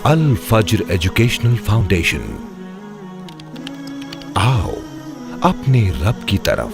الفجر educational foundation, آؤ اپنے رب کی طرف۔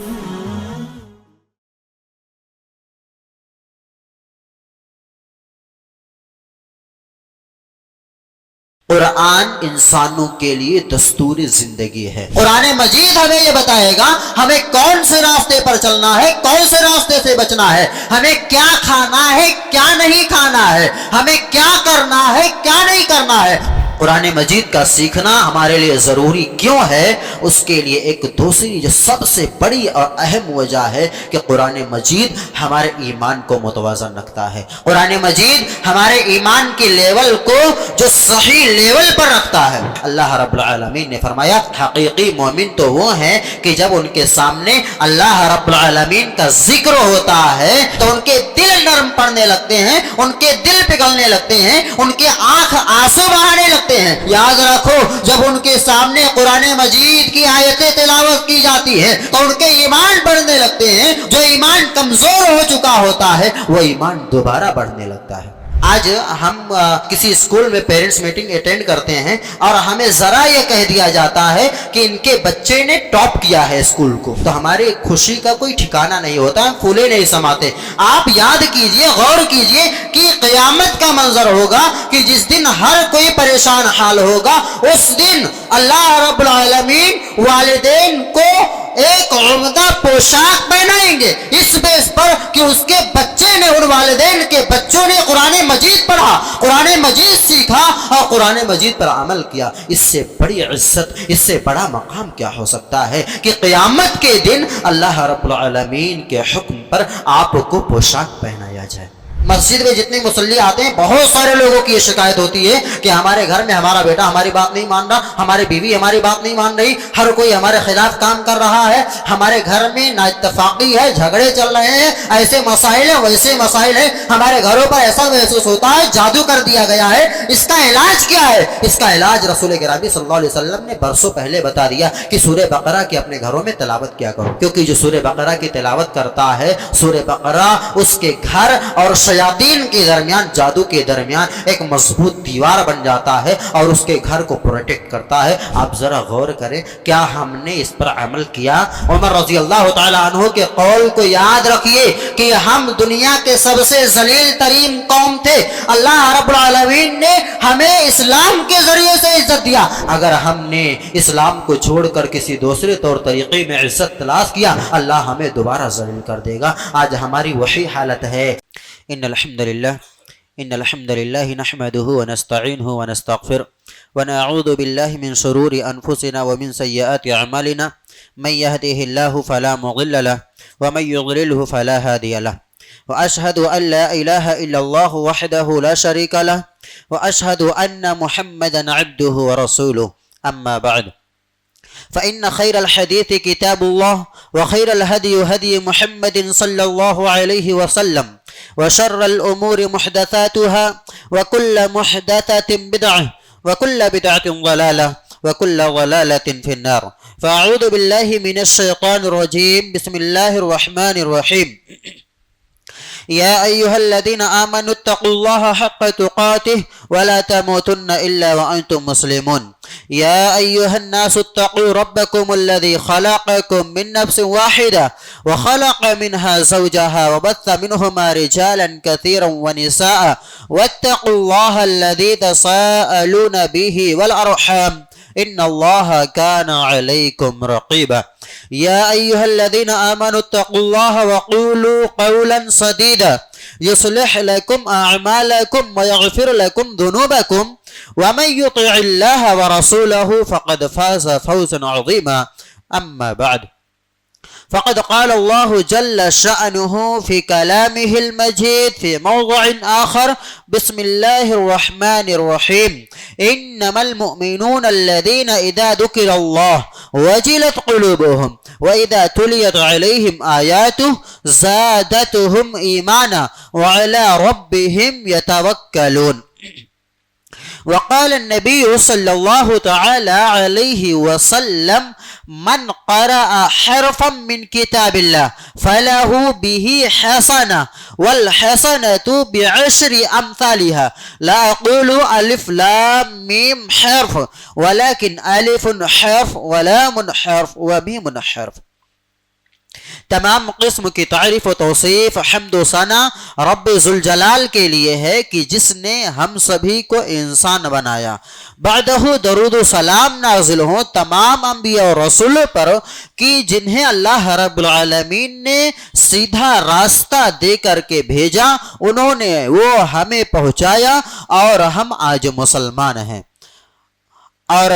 قرآن انسانوں کے لیے دستور زندگی ہے۔ قرآن مجید ہمیں یہ بتائے گا ہمیں کون سے راستے پر چلنا ہے، کون سے راستے سے بچنا ہے، ہمیں کیا کھانا ہے، کیا نہیں کھانا ہے، ہمیں کیا کرنا ہے، کیا نہیں کرنا ہے۔ قرآن مجید کا سیکھنا ہمارے لیے ضروری کیوں ہے؟ اس کے لیے ایک دوسری جو سب سے بڑی اور اہم وجہ ہے کہ قرآن مجید ہمارے ایمان کو متوازن رکھتا ہے۔ قرآن مجید ہمارے ایمان کی لیول کو جو صحیح لیول پر رکھتا ہے۔ اللہ رب العالمین نے فرمایا حقیقی مومن تو وہ ہیں کہ جب ان کے سامنے اللہ رب العالمین کا ذکر ہوتا ہے تو ان کے دل نرم پڑنے لگتے ہیں، ان کے دل پگھلنے لگتے ہیں، ان کے آنکھ آنسو بہانے لگتے ہیں۔ یاد رکھو جب ان کے سامنے قرآن مجید کی آیتیں تلاوت کی جاتی ہے تو ان کے ایمان بڑھنے لگتے ہیں۔ جو ایمان کمزور ہو چکا ہوتا ہے وہ ایمان دوبارہ بڑھنے لگتا ہے۔ آج ہم کسی اسکول میں پیرنٹس میٹنگ اٹینڈ کرتے ہیں اور ہمیں ذرا یہ کہہ دیا جاتا ہے کہ ان کے بچے نے ٹاپ کیا ہے اسکول کو، تو ہماری خوشی کا کوئی ٹھکانہ نہیں ہوتا، ہم پھولے نہیں سماتے۔ آپ یاد کیجئے، غور کیجئے کہ قیامت کا منظر ہوگا کہ جس دن ہر کوئی پریشان حال ہوگا، اس دن اللہ رب العالمین والدین کو ایک عمدہ پوشاک پہنائیں گے، اس بیس پر کہ اس کے بچے نے، ان والدین کے بچوں نے قرآن مجید پڑھا، قرآن مجید سیکھا اور قرآن مجید پر عمل کیا۔ اس سے بڑی عزت، اس سے بڑا مقام کیا ہو سکتا ہے کہ قیامت کے دن اللہ رب العالمین کے حکم پر آپ کو پوشاک پہنایا جائے۔ مسجد میں جتنے مصلی آتے ہیں بہت سارے لوگوں کی یہ شکایت ہوتی ہے کہ ہمارے گھر میں ہمارا بیٹا ہماری بات نہیں مان رہا، ہماری بیوی ہماری بات نہیں مان رہی، ہر کوئی ہمارے خلاف کام کر رہا ہے، ہمارے گھر میں نا اتفاقی ہے، جھگڑے چل رہے ہیں، ایسے مسائل ہیں، ویسے مسائل ہیں، ہمارے گھروں پر ایسا محسوس ہوتا ہے جادو کر دیا گیا ہے۔ اس کا علاج کیا ہے؟ اس کا علاج رسول گرامی صلی اللہ علیہ وسلم نے برسوں پہلے بتا دیا کہ سورہ بقرہ کی اپنے گھروں میں تلاوت کیا کرو، کیونکہ جو سورہ بقرہ کی تلاوت کرتا ہے، سورہ بقرہ اس کے گھر اور شیاطین کے درمیان، جادو کے درمیان ایک مضبوط دیوار بن جاتا ہے اور اس کے گھر کو پروٹیکٹ کرتا ہے۔ آپ ذرا غور کریں، کیا ہم نے اس پر عمل کیا؟ عمر رضی اللہ تعالیٰ عنہ کے قول کو یاد رکھیے کہ ہم دنیا کے سب سے ذلیل ترین قوم تھے، اللہ رب العالمین نے ہمیں اسلام کے ذریعے سے عزت دیا۔ اگر ہم نے اسلام کو چھوڑ کر کسی دوسرے طور طریقے میں عزت تلاش کیا، اللہ ہمیں دوبارہ ذلیل کر دے گا۔ آج ہماری وہی حالت ہے۔ ان الحمد لله نحمده ونستعينه ونستغفر ونعوذ بالله من شرور انفسنا ومن سيئات اعمالنا، من يهده الله فلا مضل له ومن يضلله فلا هادي له، واشهد ان لا اله الا الله وحده لا شريك له، واشهد ان محمدا عبده ورسوله، اما بعد فإن خير الحديث كتاب الله، وخير الهدي هدي محمد صلى الله عليه وسلم، وشر الأمور محدثاتها، وكل محدثة بدعة، وكل بدعة ضلالة، وكل ضلالة في النار۔ فأعوذ بالله من الشيطان الرجيم، بسم الله الرحمن الرحيم۔ يا أيها الذين آمنوا اتقوا الله حق تقاته ولا تموتن إلا وأنتم مسلمون۔ يا أيها الناس اتقوا ربكم الذي خلقكم من نفس واحدة وخلق منها زوجها وبث منهما رجالا كثيرا ونساء، واتقوا الله الذي تساءلون به والأرحام إن الله كان عليكم رقيبا۔ يا أيها الذين آمنوا اتقوا الله وقولوا قولا سديدا يصلح لكم أعمالكم ويغفر لكم ذنوبكم، ومن يطع الله ورسوله فقد فاز فوزا عظيما، أما بعد فقد قال الله جل شأنه في كلامه المجيد في موضع آخر، بسم الله الرحمن الرحيم، إنما المؤمنون الذين إذا ذكر الله وجلت قلوبهم وإذا تليت عليهم آياته زادتهم إيمانا وعلى ربهم يتوكلون۔ وقال النبي صلى الله تعالى عليه وسلم من قرأ حرفا من كتاب الله فله به حسنة والحسنة بعشر أمثالها لا أقول ألف لام ميم حرف ولكن ألف حرف ولام حرف وميم حرف. تمام قسم کی تعریف و توصیف حمد و ثنا رب ذوالجلال کے لیے ہے کہ جس نے ہم سبھی کو انسان بنایا. بعدہ درود و سلام نازل ہوں تمام انبیاء اور رسولوں پر کہ جنہیں اللہ رب العالمین نے سیدھا راستہ دے کر کے بھیجا، انہوں نے وہ ہمیں پہنچایا اور ہم آج مسلمان ہیں. اور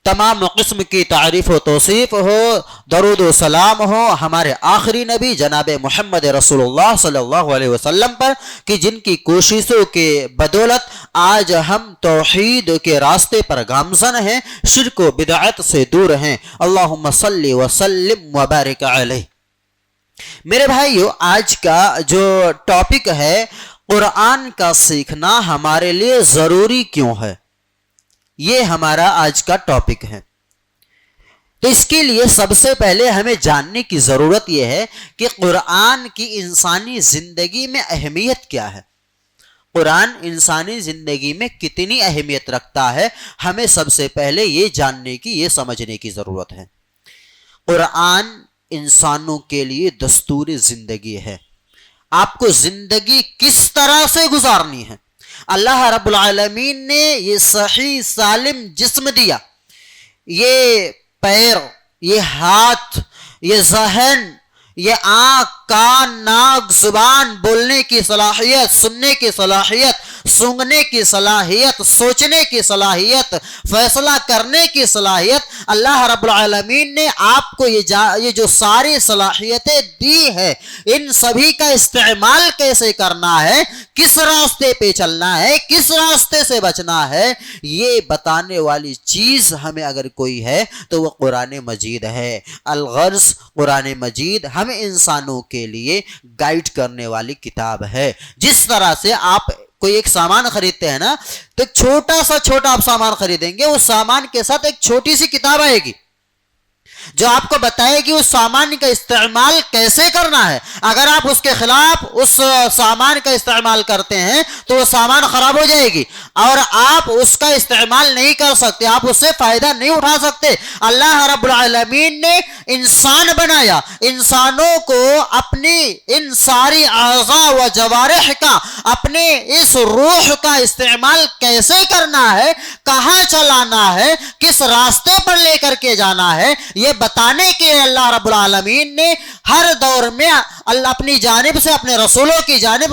تمام قسم کی تعریف و توصیف ہو، درود و سلام ہو ہمارے آخری نبی جناب محمد رسول اللہ صلی اللہ علیہ وسلم پر کہ جن کی کوششوں کے بدولت آج ہم توحید کے راستے پر گامزن ہیں، شرک و بدعت سے دور ہیں. اللہم صلی وسلم وبارک علیہ. میرے بھائیو، آج کا جو ٹاپک ہے قرآن کا سیکھنا ہمارے لیے ضروری کیوں ہے، یہ ہمارا آج کا ٹاپک ہے. تو اس کے لیے سب سے پہلے ہمیں جاننے کی ضرورت یہ ہے کہ قرآن کی انسانی زندگی میں اہمیت کیا ہے. قرآن انسانی زندگی میں کتنی اہمیت رکھتا ہے، ہمیں سب سے پہلے یہ جاننے کی، یہ سمجھنے کی ضرورت ہے. قرآن انسانوں کے لیے دستور زندگی ہے. آپ کو زندگی کس طرح سے گزارنی ہے، اللہ رب العالمین نے یہ صحیح سالم جسم دیا، یہ پیر، یہ ہاتھ، یہ ذہن، یہ آنکھ، کان، ناک، زبان، بولنے کی صلاحیت، سننے کی صلاحیت، سونگھنے کی صلاحیت، سوچنے کی صلاحیت، فیصلہ کرنے کی صلاحیت. اللہ رب العالمین نے آپ کو یہ جو ساری صلاحیتیں دی ہے، ان سبھی کا استعمال کیسے کرنا ہے، کس راستے پہ چلنا ہے، کس راستے سے بچنا ہے، یہ بتانے والی چیز ہمیں اگر کوئی ہے تو وہ قرآن مجید ہے. الغرض قرآن مجید ہم انسانوں کے لیے گائیڈ کرنے والی کتاب ہے. جس طرح سے آپ کوئی ایک سامان خریدتے ہیں نا، تو ایک چھوٹا آپ سامان خریدیں گے، اس سامان کے ساتھ ایک چھوٹی سی کتاب آئے گی جو آپ کو بتائے گی اس سامان کا استعمال کیسے کرنا ہے. اگر آپ اس کے خلاف اس سامان کا استعمال کرتے ہیں تو وہ سامان خراب ہو جائے گی اور آپ اس کا استعمال نہیں کر سکتے، آپ اس سے فائدہ نہیں اٹھا سکتے. اللہ رب العالمین نے انسان بنایا، انسانوں کو اپنی ان ساری اعضاء و جوارح کا، اپنے اس روح کا استعمال کیسے کرنا ہے، کہاں چلانا ہے، کس راستے پر لے کر کے جانا ہے، یہ بتانے کے لیے اللہ رب العالمین نے ہر دور میں اللہ اپنی جانب سے اپنے رسولوں کی جانب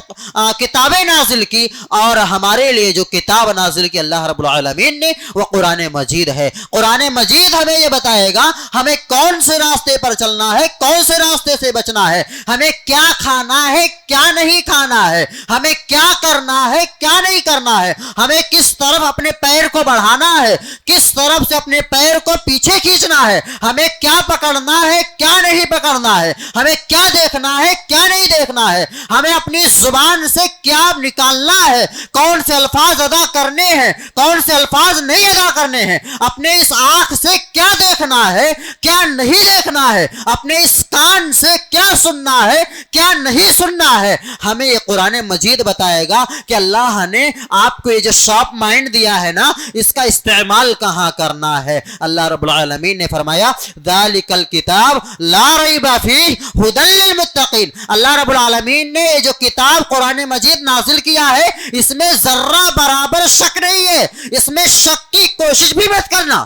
کتابیں نازل کی، اور ہمارے لیے جو کتاب نازل کی اللہ رب العالمین نے وہ قرآن مجید ہے. قرآن مجید ہمیں یہ بتائے گا ہمیں کون سے راستے پر چلنا ہے، کون سے راستے سے بچنا ہے، ہمیں کیا کھانا ہے، کیا نہیں کھانا ہے، ہمیں کیا کرنا ہے، کیا نہیں کرنا ہے، ہمیں کس طرف اپنے پیر کو بڑھانا ہے، کس طرف سے اپنے پیر کو پیچھے کھینچنا ہے، ہمیں کیا پکڑنا ہے، کیا نہیں پکڑنا ہے، ہمیں کیا دیکھنا ہے، کیا نہیں دیکھنا ہے، ہمیں اپنی زبان سے کیا نکالنا ہے، کون سے الفاظ ادا کرنے ہیں، کون سے الفاظ نہیں ادا کرنے ہیں، اپنے اس آنکھ سے کیا دیکھنا ہے، کیا نہیں دیکھنا ہے، اپنے اس کان سے کیا سننا ہے، کیا نہیں سننا ہے. ہمیں یہ قرآن مجید بتائے گا کہ اللہ نے آپ کو یہ جو شارپ مائنڈ دیا ہے نا، اس کا استعمال کہاں کرنا ہے. اللہ رب العالمین نے فرمایا ذالک الکتاب لا ریب فیہ ھدی للمتقین. اللہ رب العالمین نے یہ جو کتاب قرآن مجید نازل کیا ہے، اس میں ذرہ برابر شک نہیں ہے، اس میں شک کی کوشش بھی مت کرنا.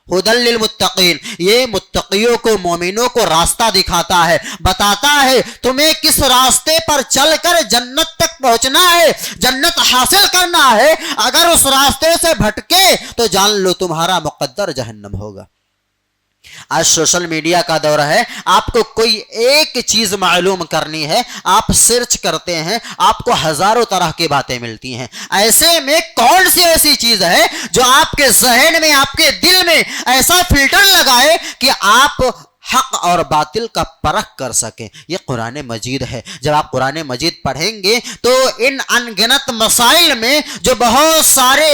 ھدی للمتقین، یہ متقیوں کو، مومنوں کو راستہ دکھاتا ہے، بتاتا ہے تمہیں کس راستے پر چل کر جنت تک پہنچنا ہے، جنت حاصل کرنا ہے. اگر اس راستے سے بھٹکے تو جان لو تمہارا مقدر جہنم ہوگا. آج سوشل میڈیا کا دور ہے، آپ کو کوئی ایک چیز معلوم کرنی ہے، آپ سرچ کرتے ہیں، آپ کو ہزاروں طرح کی باتیں ملتی ہیں. ایسے میں کون سی ایسی چیز ہے جو آپ کے ذہن میں، آپ کے دل میں ایسا فلٹر لگائے کہ آپ حق اور باطل کا پرکھ کر سکیں، یہ قرآن مجید ہے۔ جب آپ قرآن مجید پڑھیں گے تو ان انگنت مسائل میں جو بہت سارے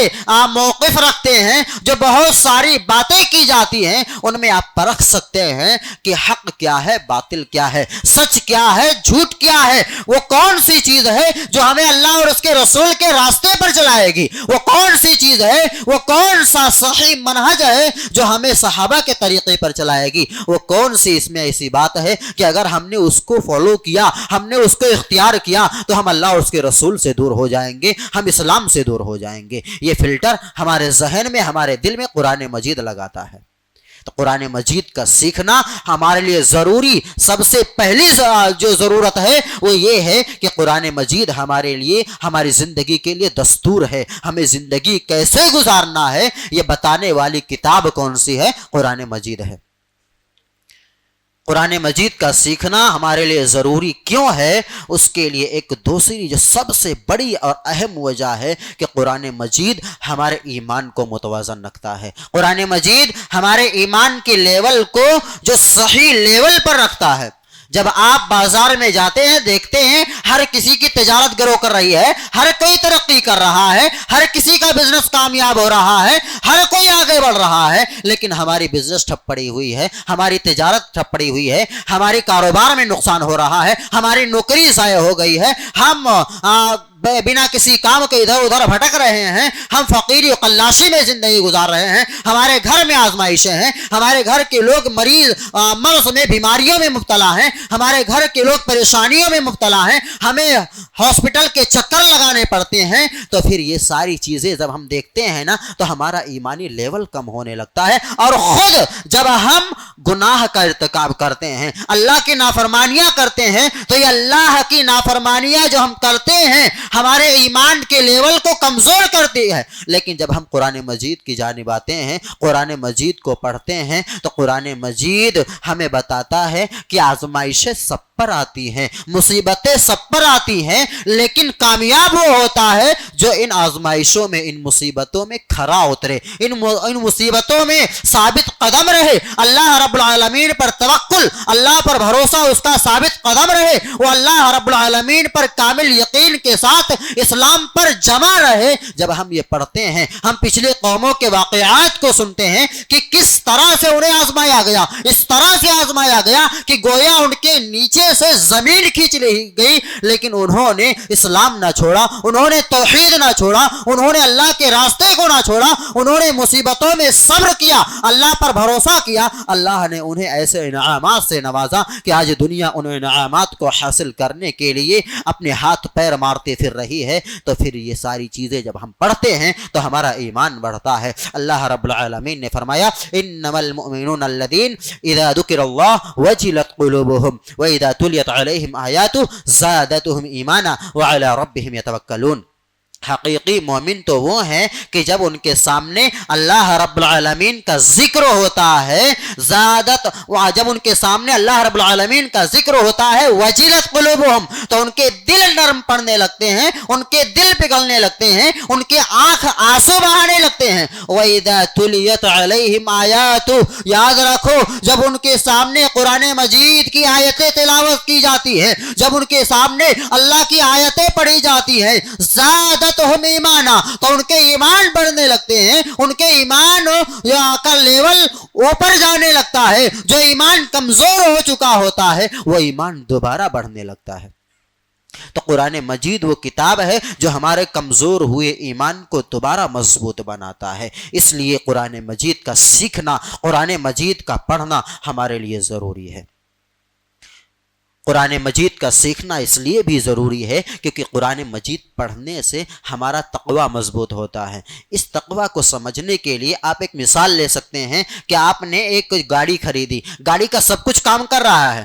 موقف رکھتے ہیں، جو بہت ساری باتیں کی جاتی ہیں، ان میں آپ پرکھ سکتے ہیں کہ حق کیا ہے، باطل کیا ہے، سچ کیا ہے، جھوٹ کیا ہے، وہ کون سی چیز ہے جو ہمیں اللہ اور اس کے رسول کے راستے پر چلائے گی، وہ کون سی چیز ہے، وہ کون سا صحیح منہج ہے جو ہمیں صحابہ کے طریقے پر چلائے گی، وہ کون سی اس میں ایسی بات ہے کہ اگر ہم نے اس کو فالو کیا، ہم نے اس کو اختیار کیا تو ہم اللہ اور اس کے رسول سے دور ہو جائیں گے، ہم اسلام سے دور ہو جائیں گے۔ یہ فلٹر ہمارے ذہن میں، ہمارے دل میں قرآن مجید لگاتا ہے۔ تو قرآن مجید کا سیکھنا ہمارے لیے ضروری، سب سے پہلی جو ضرورت ہے وہ یہ ہے کہ قرآن مجید ہمارے لیے، ہماری زندگی کے لیے دستور ہے۔ ہمیں زندگی کیسے گزارنا ہے یہ بتانے والی کتاب کون سی ہے؟ قرآن مجید ہے۔ قرآن مجید کا سیکھنا ہمارے لیے ضروری کیوں ہے؟ اس کے لیے ایک دوسری جو سب سے بڑی اور اہم وجہ ہے کہ قرآن مجید ہمارے ایمان کو متوازن رکھتا ہے۔ قرآن مجید ہمارے ایمان کے لیول کو جو صحیح لیول پر رکھتا ہے۔ جب آپ بازار میں جاتے ہیں، دیکھتے ہیں ہر کسی کی تجارت گرو کر رہی ہے، ہر کوئی ترقی کر رہا ہے، ہر کسی کا بزنس کامیاب ہو رہا ہے، ہر کوئی آگے بڑھ رہا ہے، لیکن ہماری بزنس ٹھپ پڑی ہوئی ہے، ہماری تجارت ٹھپ پڑی ہوئی ہے، ہماری کاروبار میں نقصان ہو رہا ہے، ہماری نوکری ضائع ہو گئی ہے، ہم بنا کسی کام کے ادھر ادھر بھٹک رہے ہیں، ہم فقیری و قلاشی میں زندگی گزار رہے ہیں، ہمارے گھر میں آزمائشیں ہیں، ہمارے گھر کے لوگ مرض میں، بیماریوں میں مبتلا ہیں، ہمارے گھر کے لوگ پریشانیوں میں مبتلا ہیں، ہمیں ہاسپٹل کے چکر لگانے پڑتے ہیں، تو پھر یہ ساری چیزیں جب ہم دیکھتے ہیں نا تو ہمارا ایمانی لیول کم ہونے لگتا ہے۔ اور خود جب ہم گناہ کا ارتکاب کرتے ہیں، اللہ کی نافرمانیاں کرتے ہیں، تو یہ اللہ کی نافرمانیاں جو ہم کرتے ہیں ہمارے ایمان کے لیول کو کمزور کرتی ہے۔ لیکن جب ہم قرآن مجید کی جانب آتے ہیں، قرآن مجید کو پڑھتے ہیں، تو قرآن مجید ہمیں بتاتا ہے کہ آزمائشیں سب پر آتی ہیں، مصیبتیں سب پر آتی ہیں، لیکن کامیاب وہ ہوتا ہے جو ان آزمائشوں میں، ان مصیبتوں میں کھرا اترے، ان مصیبتوں میں ثابت قدم رہے، اللہ رب العالمین پر توکل، اللہ پر بھروسہ اس کا ثابت قدم رہے، وہ اللہ رب العالمین پر کامل یقین کے ساتھ اسلام پر جمع رہے۔ جب ہم یہ پڑھتے ہیں، ہم پچھلے قوموں کے واقعات کو سنتے ہیں کہ کس طرح سے انہیں آزمایا گیا، اس طرح سے آزمایا گیا کہ گویا ان کے نیچے سے زمین کھینچ لی گئی، لیکن انہوں نے اسلام نہ چھوڑا، انہوں نے توحید نہ چھوڑا، انہوں نے اللہ کے راستے کو نہ چھوڑا، انہوں نے مصیبتوں میں صبر کیا، اللہ پر بھروسہ کیا، اللہ نے انہیں ایسے انعامات سے نوازا کہ آج دنیا ان انعامات کو حاصل کرنے کے لیے اپنے ہاتھ پیر مارتے پھر رہی ہے۔ تو پھر یہ ساری چیزیں جب ہم پڑھتے ہیں تو ہمارا ایمان بڑھتا ہے۔ اللہ رب العالمین نے فرمایا انما المؤمنون الذین اذا ذکر اللہ وجلت قلوبهم واذا تلیت علیہم آیاتہ زادتہم ایمانا وعلی ربہم یتوکلون۔ حقیقی مومن تو وہ ہیں کہ جب ان کے سامنے اللہ رب العالمین کا ذکر ہوتا ہے، جب ان کے سامنے اللہ رب العالمین کا ذکر ہوتا ہے، وجلت قلوبہم، تو ان کے دل نرم پڑنے لگتے ہیں، ان کے دل پگھلنے لگتے ہیں، ان کے آنکھ آنسو بہانے لگتے ہیں۔ وَإِذَا تُلِيَتْ عَلَيْهِمْ آیَاتُ، یاد رکھو جب ان کے سامنے قرآن مجید کی آیتیں تلاوت کی جاتی ہے، جب ان کے سامنے اللہ کی آیتیں پڑھی جاتی ہے، زادتہم ایمانا، تو ان کے ایمان بڑھنے لگتے ہیں، ان کے ایمان کا لیول اوپر جانے لگتا ہے، جو ایمان کمزور ہو چکا ہوتا ہے وہ ایمان دوبارہ بڑھنے لگتا ہے۔ تو قرآن مجید وہ کتاب ہے جو ہمارے کمزور ہوئے ایمان کو دوبارہ مضبوط بناتا ہے۔ اس لیے قرآن مجید کا سیکھنا، قرآن مجید کا پڑھنا ہمارے لیے ضروری ہے۔ قرآن مجید کا سیکھنا اس لیے بھی ضروری ہے کیونکہ قرآن مجید پڑھنے سے ہمارا تقوی مضبوط ہوتا ہے۔ اس تقوی کو سمجھنے کے لیے آپ ایک مثال لے سکتے ہیں کہ آپ نے ایک گاڑی خریدی، گاڑی کا سب کچھ کام کر رہا ہے،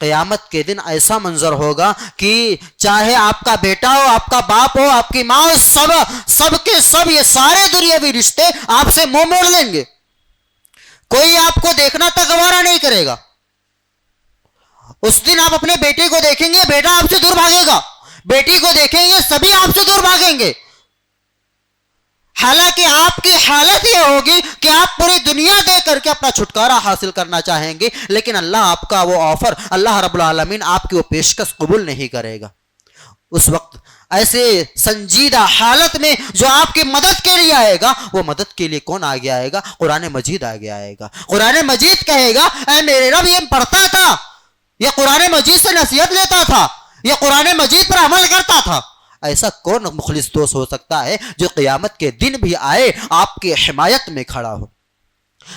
قیامت کے دن ایسا منظر ہوگا کہ چاہے آپ کا بیٹا ہو، آپ کا باپ ہو، آپ کی ماں ہو، سب کے سب یہ سارے دنیاوی رشتے آپ سے منہ موڑ لیں گے. کوئی آپ کو دیکھنا تک گوارا نہیں کرے گا. اس دن آپ اپنے بیٹے کو دیکھیں گے، بیٹا آپ سے دور بھاگے گا. بیٹی کو دیکھیں گے، سبھی آپ سے دور بھاگیں گے. حالانکہ آپ کی حالت یہ ہوگی کہ آپ پوری دنیا دے کر کے اپنا چھٹکارا حاصل کرنا چاہیں گے، لیکن اللہ آپ کا وہ آفر، اللہ رب العالمین آپ کی وہ پیشکش قبول نہیں کرے گا. اس وقت ایسے سنجیدہ حالت میں جو آپ کی مدد کے لیے آئے گا، وہ مدد کے لیے کون آگے آئے گا؟ قرآن مجید آگے آئے گا. قرآن مجید کہے گا اے میرے رب، یہ پڑھتا تھا، یہ قرآن مجید سے نصیحت لیتا تھا، یہ قرآن مجید پر عمل کرتا تھا. ایسا کون مخلص دوست ہو سکتا ہے جو قیامت کے دن بھی آئے آپ کی حمایت میں کھڑا ہو؟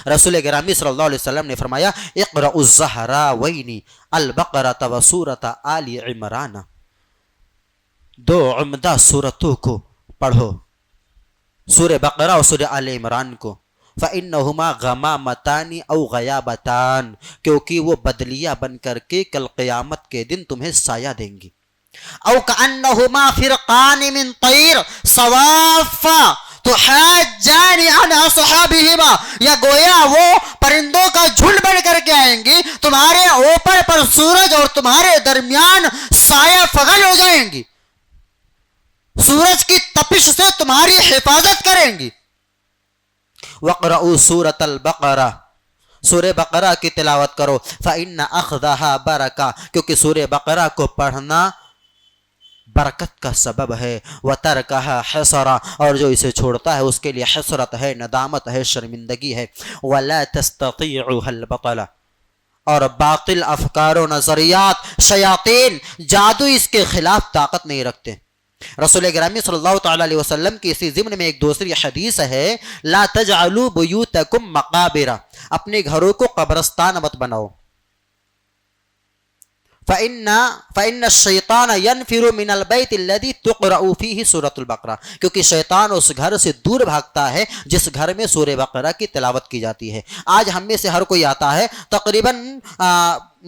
رسول گرامی صلی اللہ علیہ وسلم نے فرمایا اقرأ الزہراوین البقرۃ وسورۃ آل عمران، دو عمدہ سورتوں کو پڑھو، سورہ بقرہ اور سورہ آل عمران کو. فإنہما غمامتان او غیابتان، کیونکہ وہ بدلیہ بن کر کے کل قیامت کے دن تمہیں سایہ دیں گی. او کأنہما فرقان من طیر صوافا تحاجان عن اصحابہما، یا گویا وہ پرندوں کا جھنڈ بن کر کے آئیں گی، تمہارے اوپر پر سورج اور تمہارے درمیان سایہ فغل ہو جائیں گی، سورج کی تپش سے تمہاری حفاظت کریں گی. وَقْرَؤُوا سُورَةَ الْبَقَرَةِ، سورہ بقرہ کی تلاوت کرو. فَإِنَّ أَخْذَهَا بَرَكَةٌ، کیونکہ سورہ بقرہ کو پڑھنا برکت کا سبب ہے. وَتَرْكَهَا حَسْرَةٌ، اور جو اسے چھوڑتا ہے اس کے لیے حسرت ہے، ندامت ہے، شرمندگی ہے. وَلَا تَسْتَطِيعُهَا الْبَطَلَةُ، اور باطل افکار و نظریات، شیاطین، جادو اس کے خلاف طاقت نہیں رکھتے. رسول گرامی صلی اللہ تعالی علیہ وسلم کی اسی ضمن میں ایک دوسری حدیث ہے، لا تجعلوا بیوتکم مقابر، اپنے گھروں کو قبرستان مت بناؤ. فإن الشیطان ينفر من البیت الذی تقرأ فیہ سورۃ البقرہ، کیونکہ شیطان اس گھر سے دور بھاگتا ہے جس گھر میں سورہ بقرہ کی تلاوت کی جاتی ہے. آج ہم میں سے ہر کوئی آتا ہے، تقریباً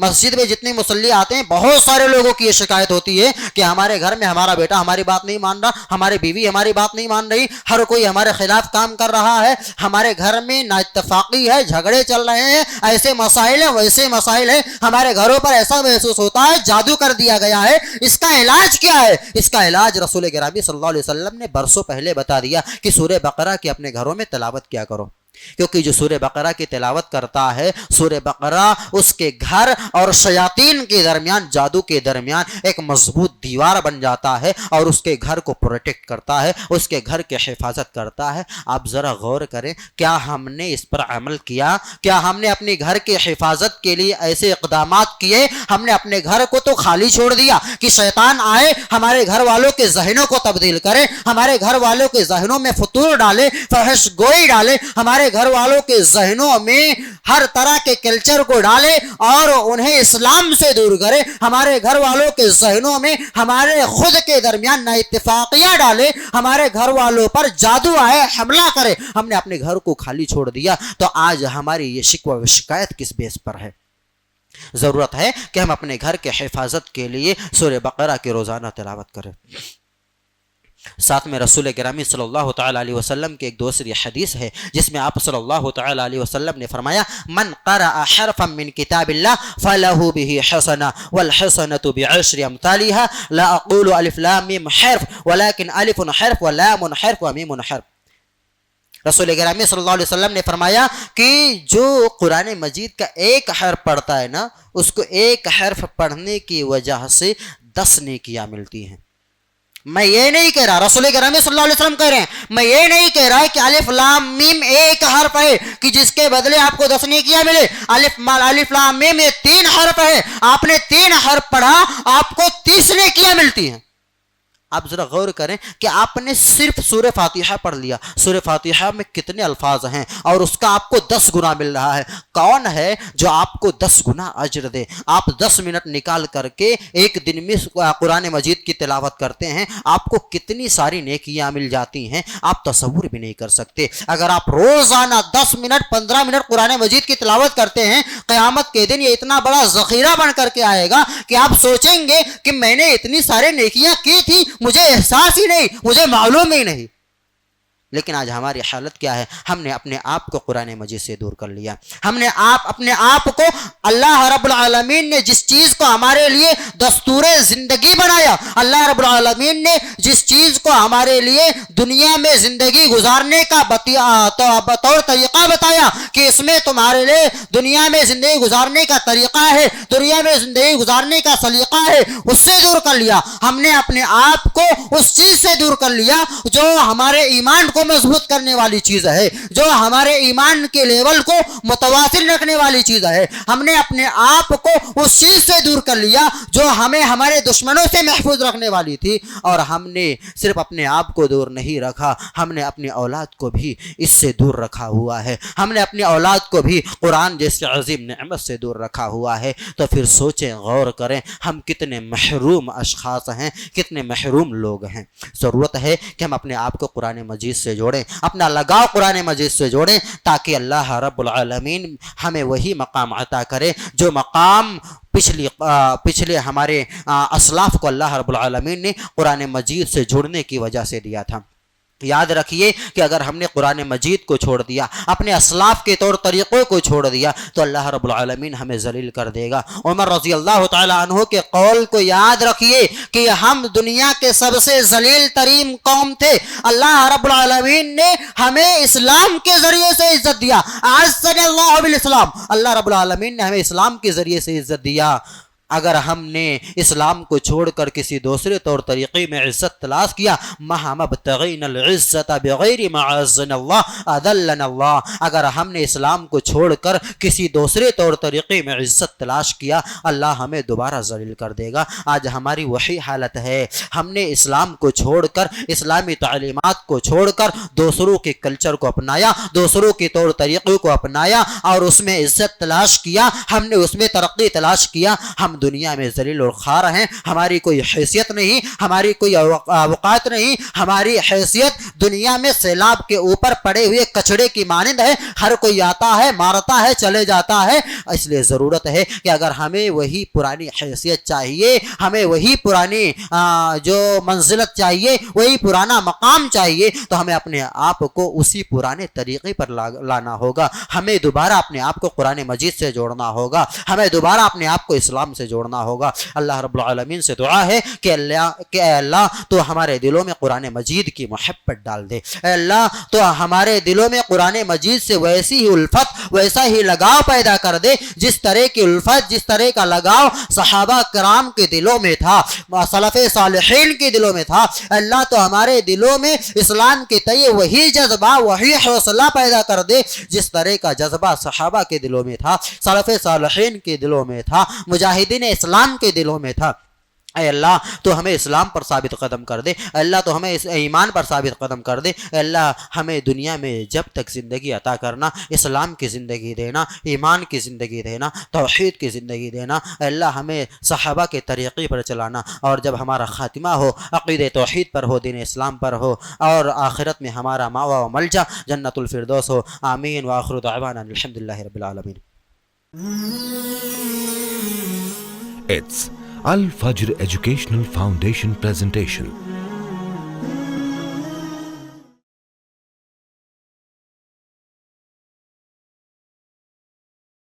مسجد میں جتنے مصلی آتے ہیں، بہت سارے لوگوں کی یہ شکایت ہوتی ہے کہ ہمارے گھر میں ہمارا بیٹا ہماری بات نہیں مان رہا، ہماری بیوی ہماری بات نہیں مان رہی، ہر کوئی ہمارے خلاف کام کر رہا ہے، ہمارے گھر میں نا اتفاقی ہے، جھگڑے چل رہے ہیں، ایسے مسائل ہیں، ویسے مسائل ہیں، ہمارے گھروں پر ایسا محسوس ہوتا ہے جادو کر دیا گیا ہے. اس کا علاج کیا ہے؟ اس کا علاج رسول گرامی صلی اللہ علیہ وسلم نے برسوں پہلے بتا دیا کہ سورہ بقرہ کی اپنے گھروں میں تلاوت کیا کرو. کیونکہ جو سورہ بقرہ کی تلاوت کرتا ہے، سورہ بقرہ اس کے گھر اور شیاطین کے درمیان، جادو کے درمیان ایک مضبوط دیوار بن جاتا ہے اور اس کے گھر کو پروٹیکٹ کرتا ہے، اس کے گھر کی حفاظت کرتا ہے. آپ ذرا غور کریں، کیا ہم نے اس پر عمل کیا؟ کیا ہم نے اپنے گھر کی حفاظت کے لیے ایسے اقدامات کیے؟ ہم نے اپنے گھر کو تو خالی چھوڑ دیا کہ شیطان آئے، ہمارے گھر والوں کے ذہنوں کو تبدیل کرے، ہمارے گھر والوں کے ذہنوں میں فطور ڈالے، فحش گوئی ڈالے، ہمارے گھر والوں کے ذہنوں میں ہر طرح کے کلچر کو ڈالے اور انہیں اسلام سے دور کرے، ہمارے گھر والوں کے ذہنوں میں ہمارے خود کے درمیان نا اتفاقیاں ڈالے، ہمارے گھر والوں پر جادو آئے، حملہ کرے. ہم نے اپنے گھر کو خالی چھوڑ دیا، تو آج ہماری یہ شکوہ و شکایت کس بیس پر ہے؟ ضرورت ہے کہ ہم اپنے گھر کے حفاظت کے لیے سورہ بقرہ کی روزانہ تلاوت کریں. ساتھ میں رسول گرامی صلی اللہ تعالی علیہ وسلم کی ایک دوسری حدیث ہے جس میں آپ صلی اللہ تعالی علیہ وسلم نے فرمایا، من قرأ حرفا من کتاب اللہ فلہ بہ حسنہ والحسنۃ بعشر امثالها، لا اقول الف لام میم حرف ولكن الف حرف ولام حرف ومیم حرف. رسول گرامی صلی اللہ علیہ وسلم نے فرمایا کہ جو قرآن مجید کا ایک حرف پڑھتا ہے نا، اس کو ایک حرف پڑھنے کی وجہ سے 10 نیکیاں ملتی ہیں. میں یہ نہیں کہہ رہا، رسول گرامی صلی اللہ علیہ وسلم کہہ رہے ہیں، میں یہ نہیں کہہ رہا کہ الف لام میم ایک حرف ہے کہ جس کے بدلے آپ کو 10 نیکیاں ملے. الف لام میم یہ 3 حرف ہے، آپ نے 3 حرف پڑھا، آپ کو 30 نیکیاں ملتی ہیں. آپ ذرا غور کریں کہ آپ نے صرف سورہ فاتحہ پڑھ لیا, سورہ فاتحہ میں کتنے الفاظ ہیں اور اس کا آپ کو 10 گنا مل رہا ہے. کون ہے جو آپ کو 10 گنا اجر دے؟ آپ 10 منٹ نکال کر کے ایک دن میں قرآن مجید کی تلاوت کرتے ہیں, آپ کو کتنی ساری نیکیاں مل جاتی ہیں آپ تصور بھی نہیں کر سکتے. اگر آپ روزانہ 10 منٹ 15 منٹ قرآن مجید کی تلاوت کرتے ہیں, قیامت کے دن یہ اتنا بڑا ذخیرہ بن کر کے آئے گا کہ آپ سوچیں گے کہ میں نے اتنی سارے نیکیاں کی تھی, مجھے احساس ہی نہیں, مجھے معلوم ہی نہیں. لیکن آج ہماری حالت کیا ہے؟ ہم نے اپنے آپ کو قرآن مجید سے دور کر لیا. ہم نے اپنے آپ کو, اللہ رب العالمین نے جس چیز کو ہمارے لیے دستور زندگی بنایا, اللہ رب العالمین نے جس چیز کو ہمارے لیے دنیا میں زندگی گزارنے کا بطور طریقہ بتایا کہ اس میں تمہارے لیے دنیا میں زندگی گزارنے کا طریقہ ہے, دنیا میں زندگی گزارنے کا سلیقہ ہے, اس سے دور کر لیا. ہم نے اپنے آپ کو اس چیز سے دور کر لیا جو ہمارے ایمان کو مضبوط کرنے والی چیز ہے, جو ہمارے ایمان کے لیول کو متواصل رکھنے والی چیز ہے. ہم نے اپنے آپ کو اس چیز سے دور کر لیا جو ہمیں ہمارے دشمنوں سے محفوظ رکھنے والی تھی. اور ہم نے صرف اپنے آپ کو دور نہیں رکھا, ہم نے اپنی اولاد کو بھی اس سے دور رکھا ہوا ہے. ہم نے اپنی اولاد کو بھی قرآن جیسے عظیم نعمت سے دور رکھا ہوا ہے. تو پھر سوچیں, غور کریں, ہم کتنے محروم اشخاص ہیں, کتنے محروم لوگ ہیں. ضرورت ہے کہ ہم اپنے آپ کو قرآن مجید سے جوڑیں, اپنا لگاؤ قرآن مجید سے جوڑیں, تاکہ اللہ رب العالمین ہمیں وہی مقام عطا کرے جو مقام پچھلے ہمارے اسلاف کو اللہ رب العالمین نے قرآن مجید سے جڑنے کی وجہ سے دیا تھا. یاد رکھیے کہ اگر ہم نے قرآن مجید کو چھوڑ دیا, اپنے اسلاف کے طور طریقوں کو چھوڑ دیا, تو اللہ رب العالمین ہمیں ذلیل کر دے گا. عمر رضی اللہ تعالی عنہ کے قول کو یاد رکھیے کہ ہم دنیا کے سب سے ذلیل ترین قوم تھے, اللہ رب العالمین نے ہمیں اسلام کے ذریعے سے عزت دیا. اعزنا اللہ بالاسلام, اللہ رب العالمین نے ہمیں اسلام کے ذریعے سے عزت دیا. اگر ہم نے اسلام کو چھوڑ کر کسی دوسرے طور طریقے میں عزت تلاش کیا, مَا مَبْتَغِينَ الْعِزَّةَ بِغَيْرِ مَا عَزَّنَ اللَّهُ أَذَلَّنَا اللَّهُ, اگر ہم نے اسلام کو چھوڑ کر کسی دوسرے طور طریقے میں عزت تلاش کیا, اللہ ہمیں دوبارہ ذلیل کر دے گا. آج ہماری وہی حالت ہے. ہم نے اسلام کو چھوڑ کر, اسلامی تعلیمات کو چھوڑ کر دوسروں کے کلچر کو اپنایا, دوسروں کے طور طریقوں کو اپنایا اور اس میں عزت تلاش کیا, ہم نے اس میں ترقی تلاش کیا. ہم دنیا میں ذلیل اور خوار ہیں, ہماری کوئی حیثیت نہیں, ہماری کوئی اوقات نہیں, ہماری حیثیت دنیا میں سیلاب کے اوپر پڑے ہوئے کچڑے کی مانند ہے. ہر کوئی آتا ہے, مارتا ہے, چلے جاتا ہے. اس لیے ضرورت ہے کہ اگر ہمیں وہی پرانی حیثیت چاہیے, ہمیں وہی پرانی جو منزلت چاہیے, وہی پرانا مقام چاہیے, تو ہمیں اپنے آپ کو اسی پرانے طریقے پر لانا ہوگا. ہمیں دوبارہ اپنے آپ کو قرآن مجید سے جوڑنا ہوگا, ہمیں دوبارہ اپنے آپ کو اسلام سے جوڑنا ہوگا. اللہ رب العالمین سے دعا ہے کہ اللہ تو ہمارے دلوں میں قرآن مجید کی محبت ڈال دے. اے اللہ تو ہمارے دلوں میں قرآن مجید سے ویسی ہی الفت, ویسا ہی لگاؤ پیدا کر دے جس طرح کی الفت, جس طرح کا لگاؤ صحابہ کرام کے دلوں میں تھا, سلف صالحین کے دلوں میں تھا. اللہ تو ہمارے دلوں میں اسلام کے تئیں وہی جذبہ, وہی حوصلہ پیدا کر دے جس طرح کا جذبہ صحابہ کے دلوں میں تھا, سلف صالحین کے دلوں میں تھا, مجاہدین اسلام کے دلوں میں تھا. اے اللہ تو ہمیں اسلام پر ثابت قدم کر دے, اللہ تو ہمیں اس ایمان پر ثابت قدم کر دے. اے اللہ ہمیں دنیا میں جب تک زندگی عطا کرنا, اسلام کی زندگی دینا, ایمان کی زندگی دینا, توحید کی زندگی دینا. اے اللہ ہمیں صحابہ کے طریقے پر چلانا, اور جب ہمارا خاتمہ ہو عقیدہ توحید پر ہو, دین اسلام پر ہو, اور آخرت میں ہمارا ماوا و ملجا جنت الفردوس ہو. آمین وآخر دعوانا الحمدللہ رب العالمین. It's Al Fajr Educational Foundation presentation.